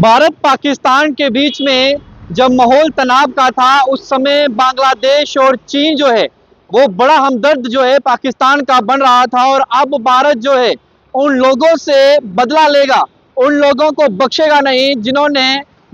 भारत पाकिस्तान के बीच में जब माहौल तनाव का था, उस समय बांग्लादेश और चीन जो है वो बड़ा हमदर्द जो है पाकिस्तान का बन रहा था। और अब भारत जो है उन लोगों से बदला लेगा, उन लोगों को बख्शेगा नहीं जिन्होंने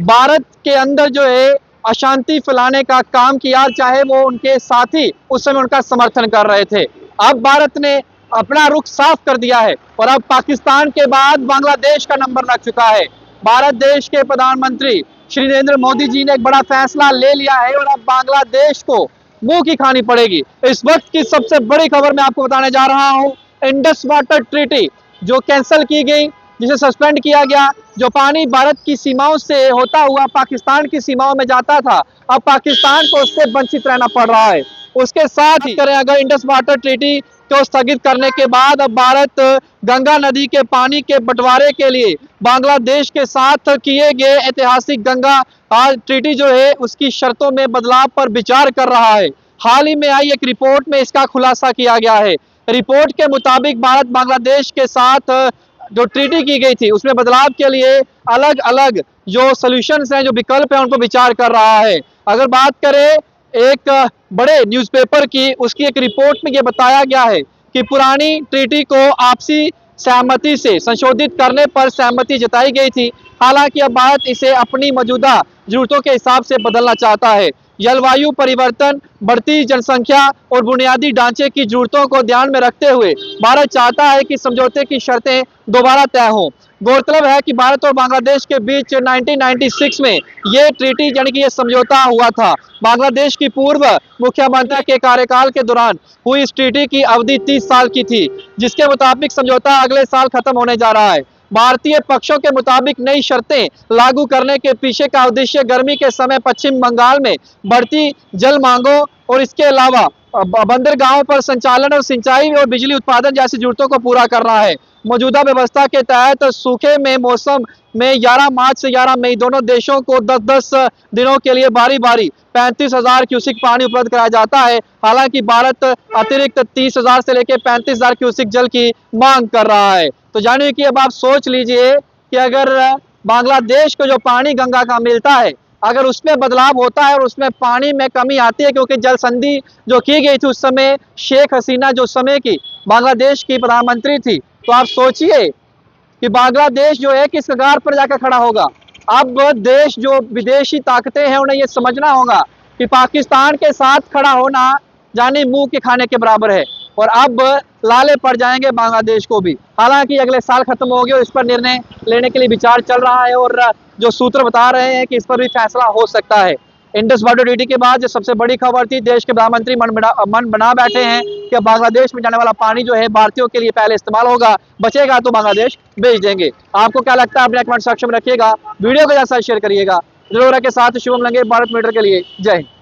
भारत के अंदर जो है अशांति फैलाने का काम किया, चाहे वो उनके साथी उस समय उनका समर्थन कर रहे थे। अब भारत ने अपना रुख साफ कर दिया है और अब पाकिस्तान के बाद बांग्लादेश का नंबर लग चुका है। भारत देश के प्रधानमंत्री श्री नरेंद्र मोदी जी ने एक बड़ा फैसला ले लिया है और अब बांग्लादेश को मुंह की खानी पड़ेगी। इस वक्त की सबसे बड़ी खबर मैं आपको बताने जा रहा हूं। इंडस वाटर ट्रीटी जो कैंसिल की गई, जिसे सस्पेंड किया गया, जो पानी भारत की सीमाओं से होता हुआ पाकिस्तान की सीमाओं में जाता था, अब पाकिस्तान को उससे वंचित रहना पड़ रहा है। उसके साथ ही करें अगर इंडस वाटर ट्रीटी को स्थगित करने के बाद अब भारत गंगा नदी के पानी के बंटवारे के लिए बांग्लादेश के साथ किए गए ऐतिहासिक गंगा ट्रीटी जो है उसकी शर्तों में बदलाव पर विचार कर रहा है। हाल ही में आई एक रिपोर्ट में इसका खुलासा किया गया है। रिपोर्ट के मुताबिक भारत बांग्लादेश के साथ जो ट्रीटी की गई थी उसमें बदलाव के लिए अलग अलग जो सॉल्यूशंस हैं, जो विकल्प हैं, उन पर विचार कर रहा है। अगर बात करें एक बड़े न्यूज़पेपर की, उसकी एक रिपोर्ट में यह बताया गया है कि पुरानी ट्रीटी को आपसी सहमति से संशोधित करने पर सहमति जताई गई थी। हालांकि अब भारत इसे अपनी मौजूदा जरूरतों के हिसाब से बदलना चाहता है। जलवायु परिवर्तन, बढ़ती जनसंख्या और बुनियादी ढांचे की जरूरतों को ध्यान में रखते हुए भारत चाहता है कि समझौते की शर्तें दोबारा तय हों। गौरतलब है कि भारत और बांग्लादेश के बीच 1996 में ये ट्रीटी यानी कि ये समझौता हुआ था। बांग्लादेश की पूर्व मुख्यमंत्री के कार्यकाल के दौरान हुई इस ट्रीटी की अवधि 30 साल की थी, जिसके मुताबिक समझौता अगले साल खत्म होने जा रहा है। भारतीय पक्षों के मुताबिक नई शर्तें लागू करने के पीछे का उद्देश्य गर्मी के समय पश्चिम बंगाल में बढ़ती जल मांगों और इसके अलावा बंदरगाहों पर संचालन और सिंचाई और बिजली उत्पादन जैसी जरूरतों को पूरा करना है। मौजूदा व्यवस्था के तहत सूखे में मौसम में 11 मार्च से 11 मई दोनों देशों को 10-10 दिनों के लिए बारी बारी 35,000 क्यूसिक पानी उपलब्ध कराया जाता है। हालांकि भारत अतिरिक्त 30,000 से लेकर 35,000 क्यूसिक जल की मांग कर रहा है। तो जानिए कि अब आप सोच लीजिए कि अगर बांग्लादेश को जो पानी गंगा का मिलता है, अगर उसमें बदलाव होता है और उसमें पानी में कमी आती है, क्योंकि जल संधि जो की गई थी उस समय शेख हसीना जो समय की बांग्लादेश की प्रधानमंत्री थी, तो आप सोचिए कि बांग्लादेश जो है किस कगार पर जाकर खड़ा होगा। अब देश जो विदेशी ताकतें हैं उन्हें यह समझना होगा कि पाकिस्तान के साथ खड़ा होना जाने मुंह के खाने के बराबर है और अब लाले पड़ जाएंगे बांग्लादेश को भी। हालांकि अगले साल खत्म हो गया, इस पर निर्णय लेने के लिए विचार चल रहा है और जो सूत्र बता रहे हैं कि इस पर भी फैसला हो सकता है। इंडस वाटर ट्रीटी के बाद जो सबसे बड़ी खबर थी, देश के प्रधानमंत्री मन बना बैठे हैं कि बांग्लादेश में जाने वाला पानी जो है भारतीयों के लिए पहले इस्तेमाल होगा, बचेगा तो बांग्लादेश भेज देंगे। आपको क्या लगता है अपने कमेंट सेक्शन में रखिएगा, वीडियो को ज्यादा शेयर करिएगा। जरूर के साथ शुभम लंगे, भारत मीटर के लिए जय हिंद।